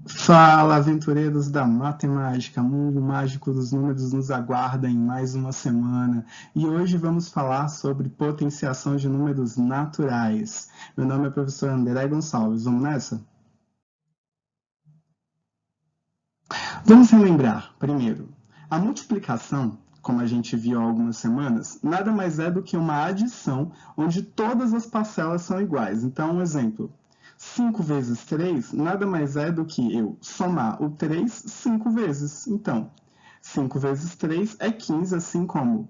Fala, aventureiros da matemática, mundo mágico dos números nos aguarda em mais uma semana e hoje vamos falar sobre potenciação de números naturais. Meu nome é professor André Gonçalves, vamos nessa? Vamos relembrar, primeiro, a multiplicação, como a gente viu há algumas semanas, nada mais é do que uma adição onde todas as parcelas são iguais. Então, um exemplo. 5 vezes 3 nada mais é do que eu somar o 3 5 vezes. Então, 5 vezes 3 é 15, assim como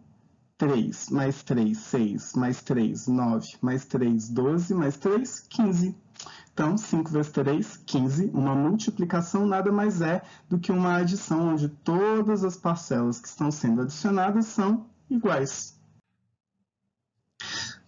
3 mais 3, 6, mais 3, 9, mais 3, 12, mais 3, 15. Então, 5 vezes 3, 15. Uma multiplicação nada mais é do que uma adição onde todas as parcelas que estão sendo adicionadas são iguais.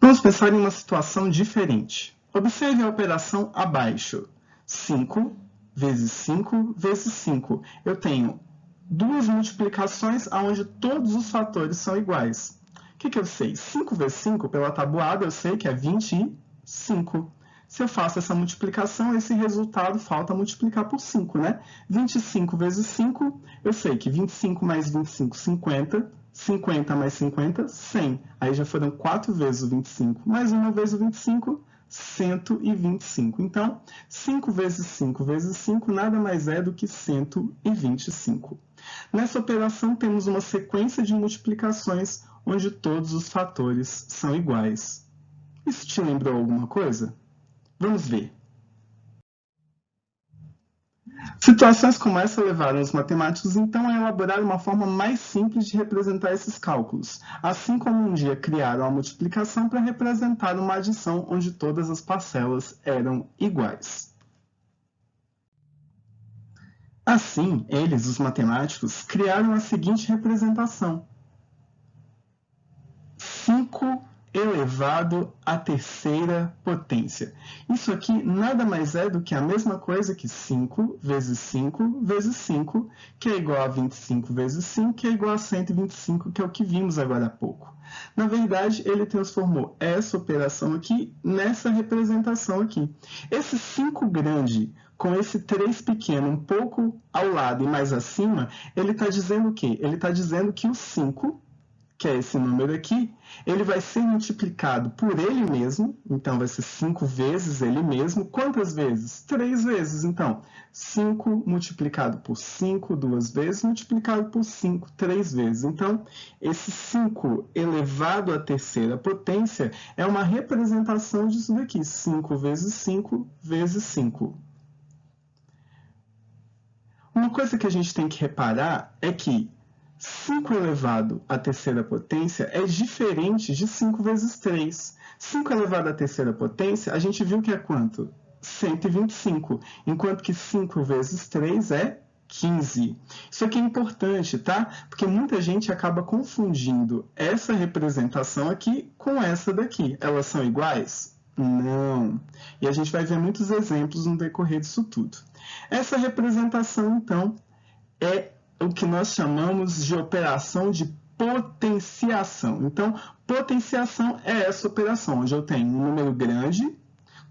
Vamos pensar em uma situação diferente. Observe a operação abaixo. 5 vezes 5 vezes 5. Eu tenho duas multiplicações onde todos os fatores são iguais. O que eu sei? 5 vezes 5, pela tabuada, eu sei que é 25. Se eu faço essa multiplicação, esse resultado falta multiplicar por 5, né? 25 vezes 5, eu sei que 25 mais 25, 50. 50 mais 50, 100. Aí já foram 4 vezes o 25. Mais uma vez o 25, 125. Então, 5 vezes 5 vezes 5 nada mais é do que 125. Nessa operação, temos uma sequência de multiplicações onde todos os fatores são iguais. Isso te lembrou alguma coisa? Vamos ver. Situações como essa levaram os matemáticos então a elaborar uma forma mais simples de representar esses cálculos, assim como um dia criaram a multiplicação para representar uma adição onde todas as parcelas eram iguais. Assim, eles, os matemáticos, criaram a seguinte representação: 5 elevado à terceira potência. Isso aqui nada mais é do que a mesma coisa que 5 vezes 5 vezes 5, que é igual a 25 vezes 5, que é igual a 125, que é o que vimos agora há pouco. Na verdade, ele transformou essa operação aqui nessa representação aqui. Esse 5 grande com esse 3 pequeno um pouco ao lado e mais acima, ele está dizendo o quê? Ele está dizendo que o 5, que é esse número aqui, ele vai ser multiplicado por ele mesmo, então vai ser 5 vezes ele mesmo. Quantas vezes? 3 vezes. Então, 5 multiplicado por 5 duas vezes, multiplicado por 5 três vezes. Então, esse 5 elevado à terceira potência é uma representação disso daqui, 5 vezes 5 vezes 5. Uma coisa que a gente tem que reparar é que 5 elevado à terceira potência é diferente de 5 vezes 3. 5 elevado à terceira potência, a gente viu que é quanto? 125, enquanto que 5 vezes 3 é 15. Isso aqui é importante, tá? Porque muita gente acaba confundindo essa representação aqui com essa daqui. Elas são iguais? Não. E a gente vai ver muitos exemplos no decorrer disso tudo. Essa representação, então, é o que nós chamamos de operação de potenciação. Então, potenciação é essa operação, onde eu tenho um número grande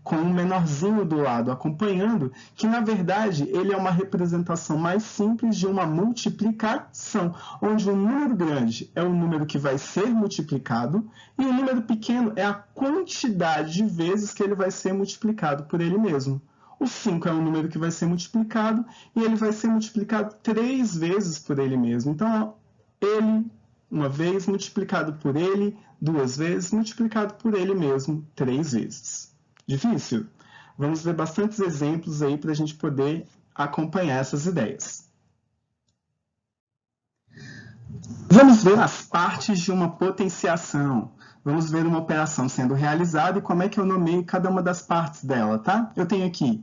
com um menorzinho do lado acompanhando, que na verdade ele é uma representação mais simples de uma multiplicação, onde o número grande é o número que vai ser multiplicado e o número pequeno é a quantidade de vezes que ele vai ser multiplicado por ele mesmo. O 5 é um número que vai ser multiplicado e ele vai ser multiplicado 3 vezes por ele mesmo. Então, ele, uma vez, multiplicado por ele, 2 vezes, multiplicado por ele mesmo, 3 vezes. Difícil? Vamos ver bastantes exemplos aí para a gente poder acompanhar essas ideias. Vamos ver as partes de uma potenciação. Vamos ver uma operação sendo realizada e como é que eu nomeio cada uma das partes dela, tá? Eu tenho aqui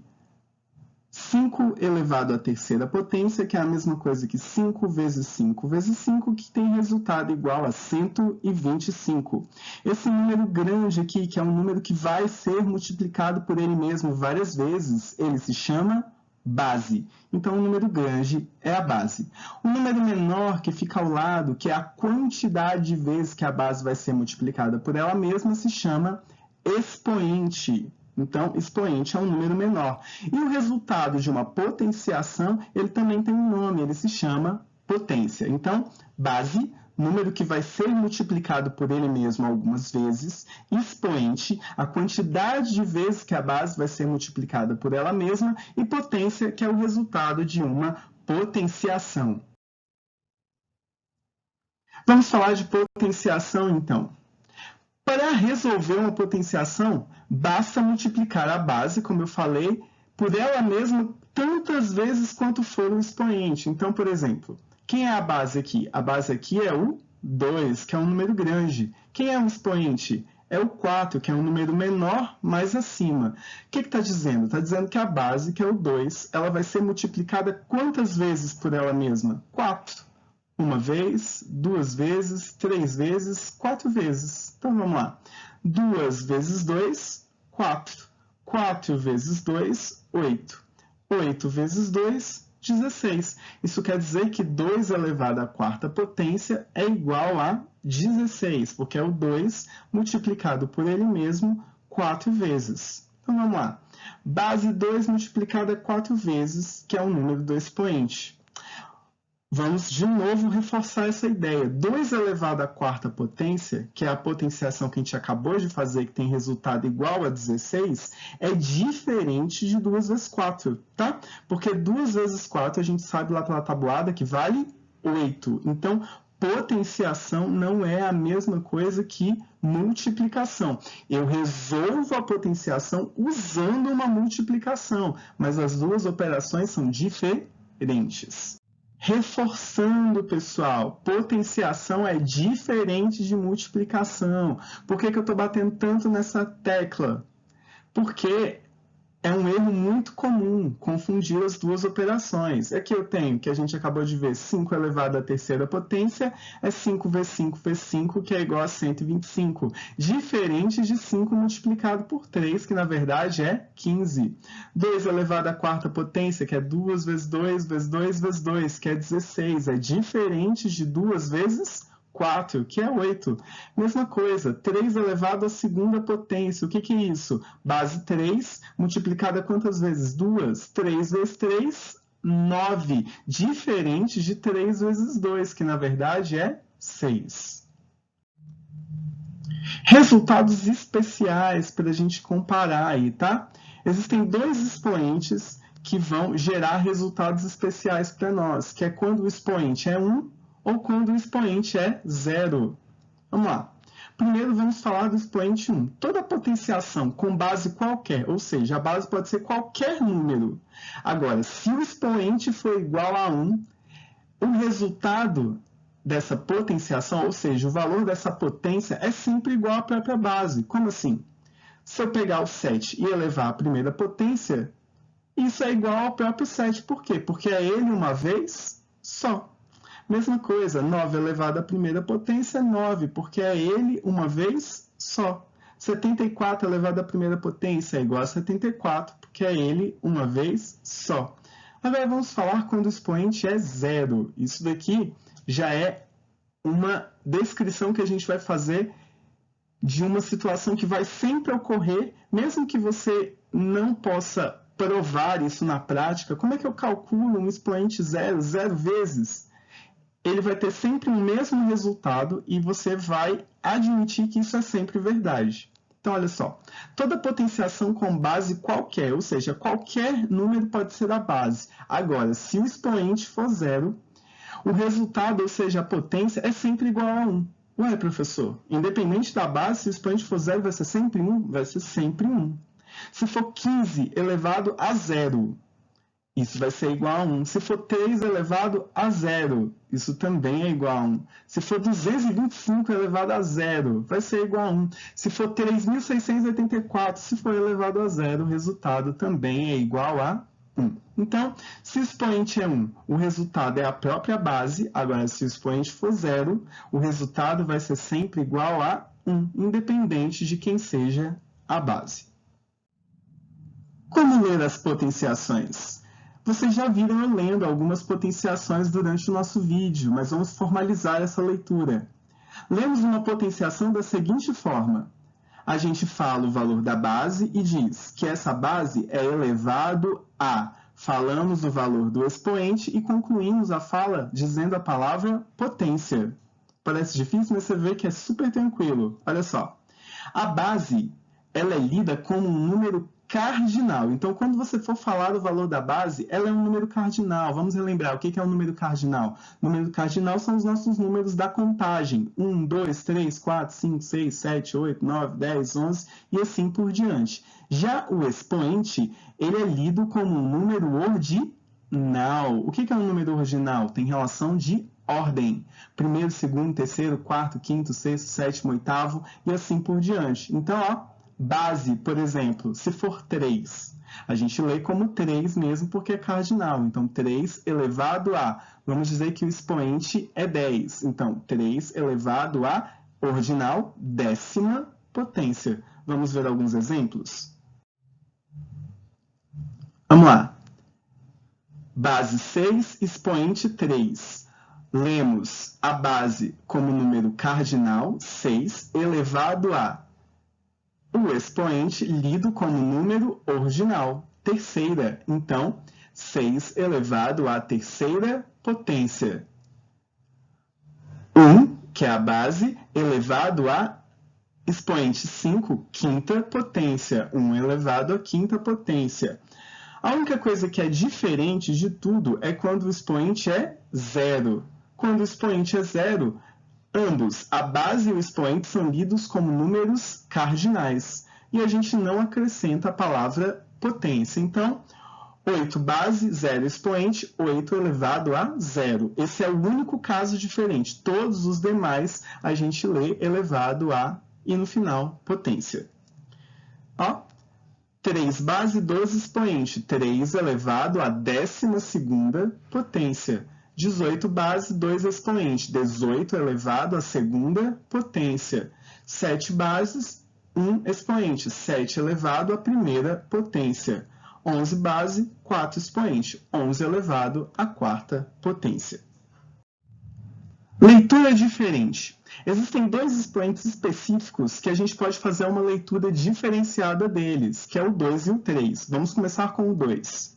5 elevado à terceira potência, que é a mesma coisa que 5 vezes 5 vezes 5, que tem resultado igual a 125. Esse número grande aqui, que é um número que vai ser multiplicado por ele mesmo várias vezes, ele se chama base. Então, o número grande é a base. O número menor que fica ao lado, que é a quantidade de vezes que a base vai ser multiplicada por ela mesma, se chama expoente. Então, expoente é um número menor. E o resultado de uma potenciação, ele também tem um nome, ele se chama potência. Então, base, número que vai ser multiplicado por ele mesmo algumas vezes, expoente, a quantidade de vezes que a base vai ser multiplicada por ela mesma, e potência, que é o resultado de uma potenciação. Vamos falar de potenciação, então. Para resolver uma potenciação, basta multiplicar a base, como eu falei, por ela mesma tantas vezes quanto for o expoente. Então, por exemplo, quem é a base aqui? A base aqui é o 2, que é um número grande. Quem é o expoente? É o 4, que é um número menor, mais acima. O que está dizendo? Está dizendo que a base, que é o 2, ela vai ser multiplicada quantas vezes por ela mesma? 4. Uma vez, 2 vezes, 3 vezes, 4 vezes. Então, vamos lá. 2 vezes 2, 4. 4 vezes 2, 8. 8 vezes 2, 16. Isso quer dizer que 2 elevado à quarta potência é igual a 16, porque é o 2 multiplicado por ele mesmo 4 vezes. Então, vamos lá. Base 2 multiplicada 4 vezes, que é o número do expoente. Vamos de novo reforçar essa ideia. 2 elevado à quarta potência, que é a potenciação que a gente acabou de fazer, que tem resultado igual a 16, é diferente de 2 vezes 4, tá? Porque 2 vezes 4, a gente sabe lá pela tabuada que vale 8. Então, potenciação não é a mesma coisa que multiplicação. Eu resolvo a potenciação usando uma multiplicação, mas as duas operações são diferentes. Reforçando, pessoal, potenciação é diferente de multiplicação. Por que eu estou batendo tanto nessa tecla? Porque é um erro muito comum confundir as duas operações. Aqui eu tenho, que a gente acabou de ver, 5 elevado à terceira potência é 5 vezes 5 vezes 5, que é igual a 125. Diferente de 5 multiplicado por 3, que na verdade é 15. 2 elevado à quarta potência, que é 2 vezes 2 vezes 2 vezes 2, que é 16. É diferente de 2 vezes 4, que é 8. Mesma coisa, 3 elevado à segunda potência. O que é isso? Base 3 multiplicada quantas vezes? 2. 3 vezes 3, 9. Diferente de 3 vezes 2, que na verdade é 6. Resultados especiais para a gente comparar aí, tá? Existem dois expoentes que vão gerar resultados especiais para nós, que é quando o expoente é 1 ou quando o expoente é 0. Vamos lá. Primeiro, vamos falar do expoente 1. Toda potenciação com base qualquer, ou seja, a base pode ser qualquer número. Agora, se o expoente for igual a 1, o resultado dessa potenciação, ou seja, o valor dessa potência, é sempre igual à própria base. Como assim? Se eu pegar o 7 e elevar a primeira potência, isso é igual ao próprio 7. Por quê? Porque é ele uma vez só. Mesma coisa, 9 elevado à primeira potência é 9, porque é ele uma vez só. 74 elevado à primeira potência é igual a 74, porque é ele uma vez só. Agora vamos falar quando o expoente é 0. Isso daqui já é uma descrição que a gente vai fazer de uma situação que vai sempre ocorrer, mesmo que você não possa provar isso na prática. Como é que eu calculo um expoente 0? 0 vezes? Ele vai ter sempre o mesmo resultado e você vai admitir que isso é sempre verdade. Então, olha só, toda potenciação com base qualquer, ou seja, qualquer número pode ser a base. Agora, se o expoente for 0, o resultado, ou seja, a potência, é sempre igual a 1. Ué, professor, independente da base, se o expoente for 0, vai ser sempre 1? Vai ser sempre 1. Se for 15 elevado a 0, isso vai ser igual a 1. Se for 3 elevado a 0, isso também é igual a 1. Se for 225 elevado a 0, vai ser igual a 1. Se for 3.684, se for elevado a 0, o resultado também é igual a 1. Então, se o expoente é 1, o resultado é a própria base. Agora, se o expoente for 0, o resultado vai ser sempre igual a 1, independente de quem seja a base. Como ler as potenciações? Vocês já viram eu lendo algumas potenciações durante o nosso vídeo, mas vamos formalizar essa leitura. Lemos uma potenciação da seguinte forma: a gente fala o valor da base e diz que essa base é elevado a... Falamos o valor do expoente e concluímos a fala dizendo a palavra potência. Parece difícil, mas você vê que é super tranquilo. Olha só. A base, ela é lida como um número cardinal. Então, quando você for falar o valor da base, ela é um número cardinal. Vamos relembrar o que é um número cardinal. O número cardinal são os nossos números da contagem. 1, 2, 3, 4, 5, 6, 7, 8, 9, 10, 11 e assim por diante. Já o expoente, ele é lido como um número ordinal. O que é um número ordinal? Tem relação de ordem. Primeiro, segundo, terceiro, quarto, quinto, sexto, sétimo, oitavo e assim por diante. Então, ó, base, por exemplo, se for 3, a gente lê como 3 mesmo porque é cardinal. Então, 3 elevado a, vamos dizer que o expoente é 10. Então, 3 elevado a ordinal, décima potência. Vamos ver alguns exemplos? Vamos lá. Base 6, expoente 3. Lemos a base como número cardinal, 6, elevado a o expoente lido como número ordinal, terceira. Então, 6 elevado à terceira potência. 1, que é a base, elevado a expoente 5, quinta potência. 1 elevado à quinta potência. A única coisa que é diferente de tudo é quando o expoente é 0. Quando o expoente é 0, ambos, a base e o expoente, são lidos como números cardinais. E a gente não acrescenta a palavra potência. Então, 8 base, 0 expoente, 8 elevado a 0. Esse é o único caso diferente. Todos os demais a gente lê elevado a e no final potência. Ó, 3 base, 12 expoente, 3 elevado à 12ª potência. 18 base, 2 expoente, 18 elevado à 2ª potência. 7 bases, 1 expoente, 7 elevado à 1ª potência. 11 base, 4 expoente, 11 elevado à 4ª potência. Leitura diferente. Existem dois expoentes específicos que a gente pode fazer uma leitura diferenciada deles, que é o 2 e o 3. Vamos começar com o 2.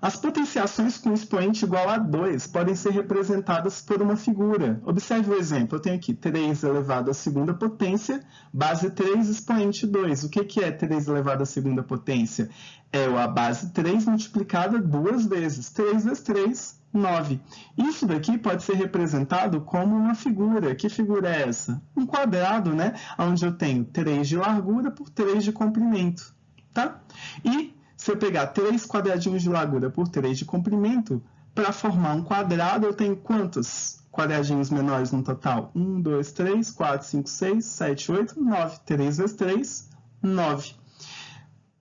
As potenciações com expoente igual a 2 podem ser representadas por uma figura. Observe o exemplo. Eu tenho aqui 3 elevado à 2ª potência, base 3, expoente 2. O que é 3 elevado à 2ª potência? É a base 3 multiplicada 2 vezes. 3 vezes 3, 9. Isso daqui pode ser representado como uma figura. Que figura é essa? Um quadrado, né? Onde eu tenho 3 de largura por 3 de comprimento. Tá? E se eu pegar 3 quadradinhos de largura por 3 de comprimento, para formar um quadrado, eu tenho quantos quadradinhos menores no total? 1, 2, 3, 4, 5, 6, 7, 8, 9. 3 vezes 3, 9.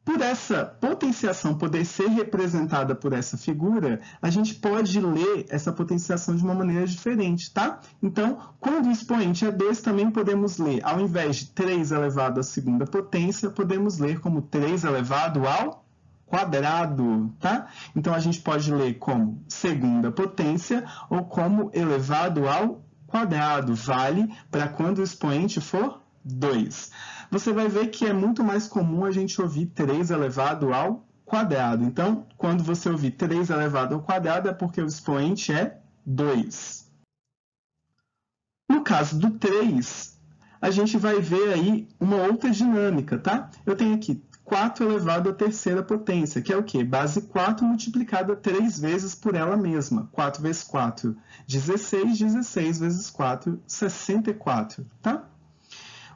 Por essa potenciação poder ser representada por essa figura, a gente pode ler essa potenciação de uma maneira diferente, tá? Então, quando o expoente é 2, também podemos ler, ao invés de 3 elevado à 2ª potência, podemos ler como 3 elevado ao quadrado, tá? Então, a gente pode ler como 2ª potência ou como elevado ao quadrado. Vale para quando o expoente for 2. Você vai ver que é muito mais comum a gente ouvir 3 elevado ao quadrado. Então, quando você ouvir 3 elevado ao quadrado, é porque o expoente é 2. No caso do 3, a gente vai ver aí uma outra dinâmica, tá? Eu tenho aqui 4 elevado à 3ª potência, que é o quê? Base 4 multiplicada 3 vezes por ela mesma. 4 vezes 4, 16. 16 vezes 4, 64, tá?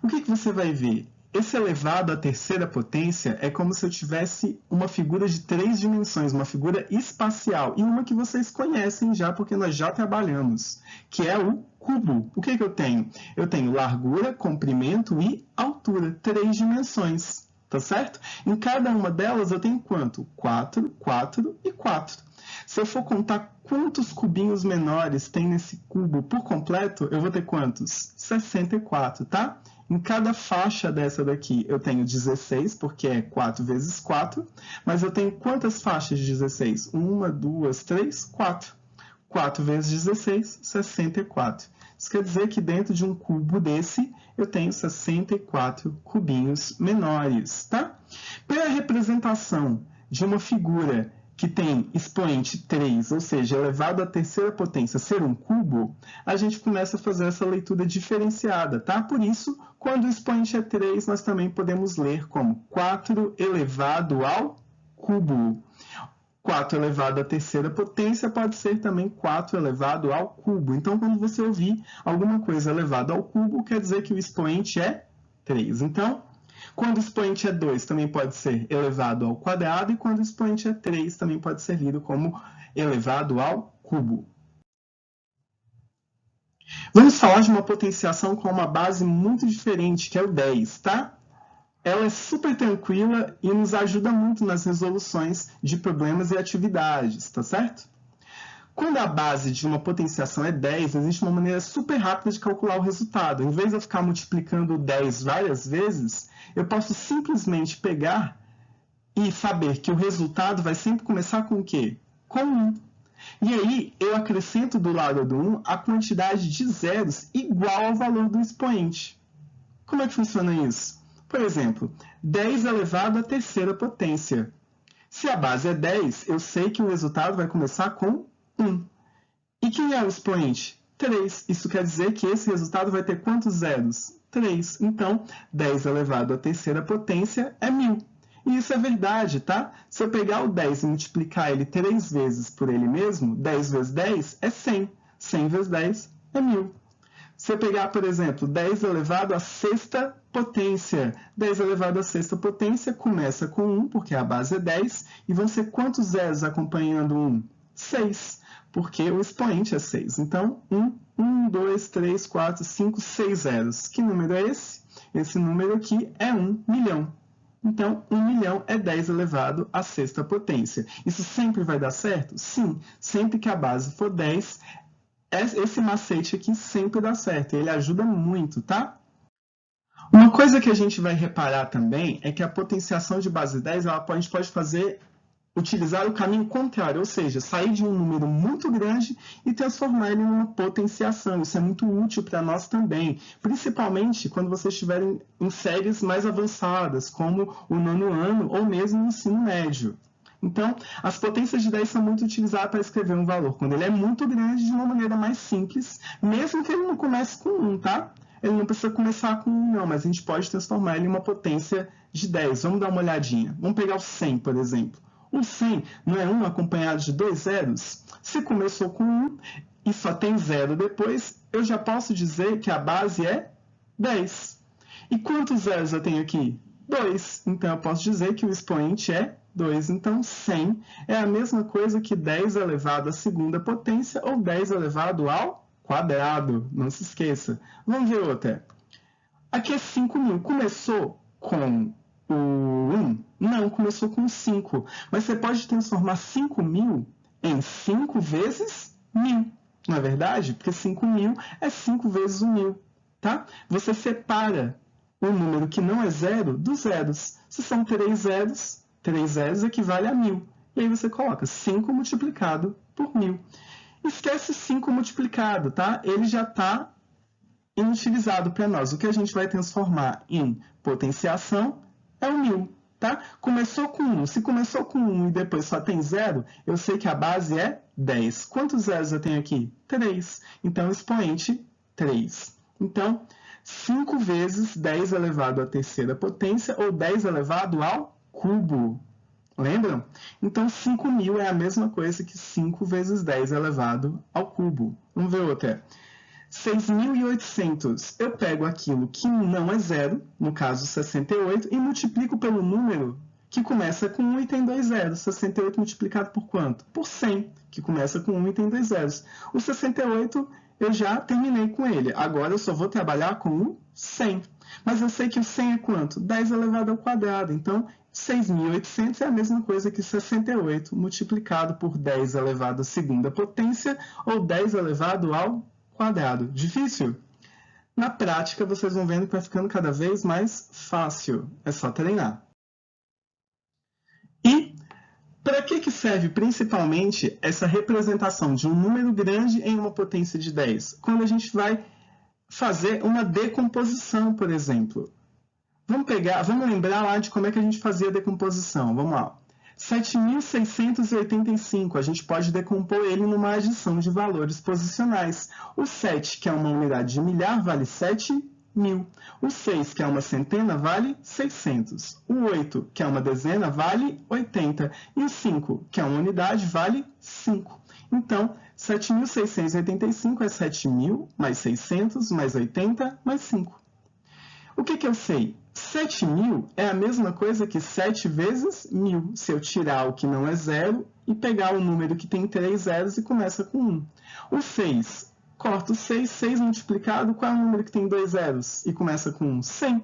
O que você vai ver? Esse elevado à 3ª potência é como se eu tivesse uma figura de 3 dimensões, uma figura espacial, e uma que vocês conhecem já, porque nós já trabalhamos, que é o cubo. O que eu tenho? Eu tenho largura, comprimento e altura, 3 dimensões, tá certo? Em cada uma delas eu tenho quanto? 4, 4 e 4. Se eu for contar quantos cubinhos menores tem nesse cubo por completo, eu vou ter quantos? 64, tá? Em cada faixa dessa daqui eu tenho 16, porque é 4 vezes 4, mas eu tenho quantas faixas de 16? 1, 2, 3, 4. 4 vezes 16, 64. Isso quer dizer que dentro de um cubo desse, eu tenho 64 cubinhos menores, tá? Pela representação de uma figura que tem expoente 3, ou seja, elevado à terceira potência, ser um cubo, a gente começa a fazer essa leitura diferenciada, tá? Por isso, quando o expoente é 3, nós também podemos ler como 4 elevado ao cubo. 4 elevado à terceira potência pode ser também 4 elevado ao cubo. Então, quando você ouvir alguma coisa elevada ao cubo, quer dizer que o expoente é 3. Então, quando o expoente é 2, também pode ser elevado ao quadrado, e quando o expoente é 3, também pode ser lido como elevado ao cubo. Vamos falar de uma potenciação com uma base muito diferente, que é o 10, tá? Ela é super tranquila e nos ajuda muito nas resoluções de problemas e atividades, tá certo? Quando a base de uma potenciação é 10, existe uma maneira super rápida de calcular o resultado. Em vez de eu ficar multiplicando 10 várias vezes, eu posso simplesmente pegar e saber que o resultado vai sempre começar com o quê? Com 1. E aí, eu acrescento do lado do 1 a quantidade de zeros igual ao valor do expoente. Como é que funciona isso? Por exemplo, 10 elevado à terceira potência. Se a base é 10, eu sei que o resultado vai começar com 1. E quem é o expoente? 3. Isso quer dizer que esse resultado vai ter quantos zeros? 3. Então, 10 elevado à terceira potência é 1000. E isso é verdade, tá? Se eu pegar o 10 e multiplicar ele 3 vezes por ele mesmo, 10 vezes 10 é 100. 100 vezes 10 é 1000. Se eu pegar, por exemplo, 10 elevado à sexta potência, 10 elevado à sexta potência começa com 1, porque a base é 10, e vão ser quantos zeros acompanhando 1? 6, porque o expoente é 6. Então, 1, 2, 3, 4, 5, 6 zeros. Que número é esse? Esse número aqui é 1 milhão. Então, 1 milhão é 10 elevado à sexta potência. Isso sempre vai dar certo? Sim, sempre que a base for 10, esse macete aqui sempre dá certo, ele ajuda muito, tá? Uma coisa que a gente vai reparar também é que a potenciação de base 10, a gente pode utilizar o caminho contrário, ou seja, sair de um número muito grande e transformar ele em uma potenciação. Isso é muito útil para nós também, principalmente quando vocês estiverem em séries mais avançadas, como o 9º ano ou mesmo o ensino médio. Então, as potências de 10 são muito utilizadas para escrever um valor quando ele é muito grande de uma maneira mais simples, mesmo que ele não comece com 1, tá? Ele não precisa começar com 1, não, mas a gente pode transformar ele em uma potência de 10. Vamos dar uma olhadinha. Vamos pegar o 100, por exemplo. O 100 não é 1 acompanhado de 2 zeros? Se começou com 1 e só tem 0 depois, eu já posso dizer que a base é 10. E quantos zeros eu tenho aqui? 2. Então, eu posso dizer que o expoente é 2. Então, 100 é a mesma coisa que 10 elevado à segunda potência ou 10 elevado ao quadrado. Não se esqueça. Vamos ver outra. Aqui é 5.000. Começou com o 1? Não, começou com 5. Mas você pode transformar 5.000 em 5 vezes 1.000. Não é verdade? Porque 5.000 é 5 vezes 1.000. Tá? Você separa o número que não é zero dos zeros. Se são 3 zeros, 3 zeros equivale a 1.000. E aí você coloca 5 multiplicado por 1.000. Esquece 5 multiplicado, tá? Ele já está inutilizado para nós. O que a gente vai transformar em potenciação é o 1.000, tá? Começou com 1. Se começou com 1 e depois só tem 0, eu sei que a base é 10. Quantos zeros eu tenho aqui? 3. Então, expoente 3. Então, 5 vezes 10 elevado à terceira potência ou 10 elevado ao cubo. Lembram? Então, 5.000 é a mesma coisa que 5 vezes 10 elevado ao cubo. Vamos ver outra. 6.800. Eu pego aquilo que não é zero, no caso 68, e multiplico pelo número que começa com 1 e tem 2 zeros. 68 multiplicado por quanto? Por 100, que começa com 1 e tem 2 zeros. O 68 eu já terminei com ele. Agora eu só vou trabalhar com o 100. Mas eu sei que o 100 é quanto? 10 elevado ao quadrado. Então, 6.800 é a mesma coisa que 68 multiplicado por 10 elevado à segunda potência ou 10 elevado ao quadrado. Difícil? Na prática, vocês vão vendo que vai ficando cada vez mais fácil. É só treinar. E Para que serve principalmente essa representação de um número grande em uma potência de 10? Quando a gente vai fazer uma decomposição, por exemplo. Vamos lembrar lá de como é que a gente fazia a decomposição. Vamos lá. 7.685, a gente pode decompor ele numa adição de valores posicionais. O 7, que é uma unidade de milhar, vale 7.000. O 6, que é uma centena, vale 600. O 8, que é uma dezena, vale 80. E o 5, que é uma unidade, vale 5. Então, 7.685 é 7.000 mais 600 mais 80 mais 5. O que eu sei? 7.000 é a mesma coisa que 7 vezes 1.000. Se eu tirar o que não é zero e pegar o número que tem 3 zeros e começa com 1. O 6, corta o 6, 6 multiplicado, qual é o número que tem 2 zeros e começa com 100?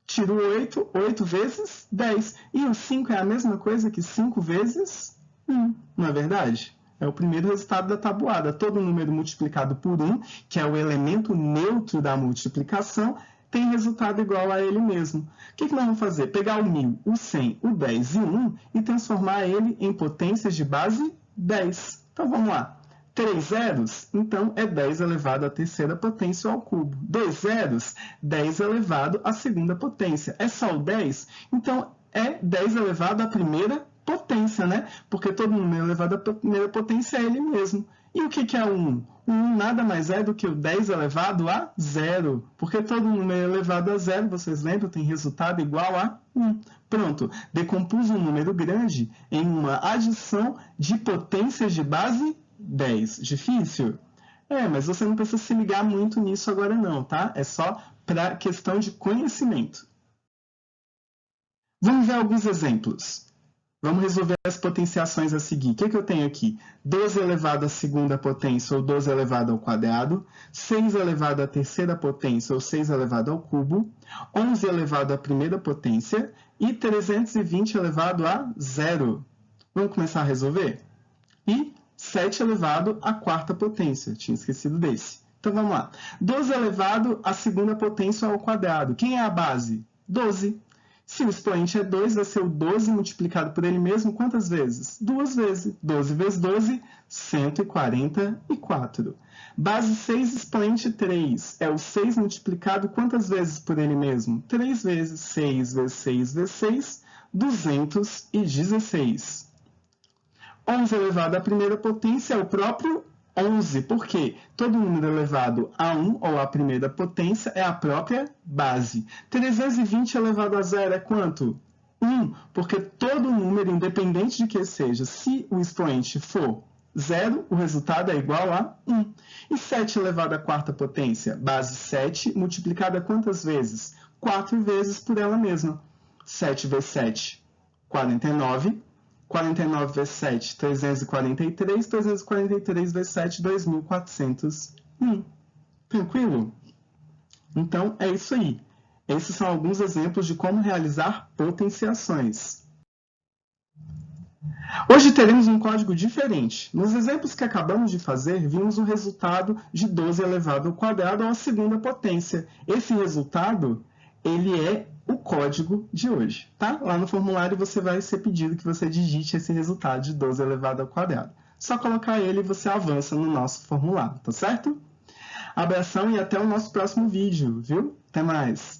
Tiro o 8, 8 vezes 10. E o 5 é a mesma coisa que 5 vezes 1, não é verdade? É o primeiro resultado da tabuada. Todo número multiplicado por 1, que é o elemento neutro da multiplicação, tem resultado igual a ele mesmo. O que nós vamos fazer? Pegar o 1.000, o 100, o 10 e o 1 e transformar ele em potências de base 10. Então, vamos lá. 3 zeros, então, é 10 elevado à terceira potência ao cubo. 2 zeros, 10 elevado à segunda potência. É só o 10? Então, é 10 elevado à primeira potência, né? Porque todo número elevado à primeira potência é ele mesmo. E o que é o 1? O 1 nada mais é do que o 10 elevado a 0. Porque todo número elevado a 0, vocês lembram, tem resultado igual a 1. Pronto, decompus um número grande em uma adição de potências de base 10. Difícil? Mas você não precisa se ligar muito nisso agora não, tá? É só para questão de conhecimento. Vamos ver alguns exemplos. Vamos resolver as potenciações a seguir. O que eu tenho aqui? 12 elevado à segunda potência, ou 12 elevado ao quadrado. 6 elevado à terceira potência, ou 6 elevado ao cubo. 11 elevado à primeira potência. E 320 elevado a 0. Vamos começar a resolver? E 7 elevado à quarta potência. Tinha esquecido desse. Então, vamos lá. 12 elevado à segunda potência ao quadrado. Quem é a base? 12. Se o expoente é 2, vai ser o 12 multiplicado por ele mesmo quantas vezes? 2 vezes. 12 vezes 12, 144. Base 6, expoente 3. É o 6 multiplicado quantas vezes por ele mesmo? 3 vezes. 6 vezes 6 vezes 6, 216. 11 elevado à primeira potência é o próprio 11. Por quê? Todo número elevado a 1 ou à primeira potência é a própria base. 320 elevado a 0 é quanto? 1, porque todo número, independente de que seja, se o expoente for 0, o resultado é igual a 1. E 7 elevado à quarta potência, base 7, multiplicada quantas vezes? 4 vezes por ela mesma. 7 vezes 7, 49. 49 vezes 7, 343. 343 vezes 7, 2.401. Tranquilo? Então, é isso aí. Esses são alguns exemplos de como realizar potenciações. Hoje teremos um código diferente. Nos exemplos que acabamos de fazer, vimos o resultado de 12 elevado ao quadrado à segunda potência. Esse resultado, ele é o código de hoje, tá? Lá no formulário você vai ser pedido que você digite esse resultado de 12 elevado ao quadrado. Só colocar ele e você avança no nosso formulário, tá certo? Abração e até o nosso próximo vídeo, viu? Até mais!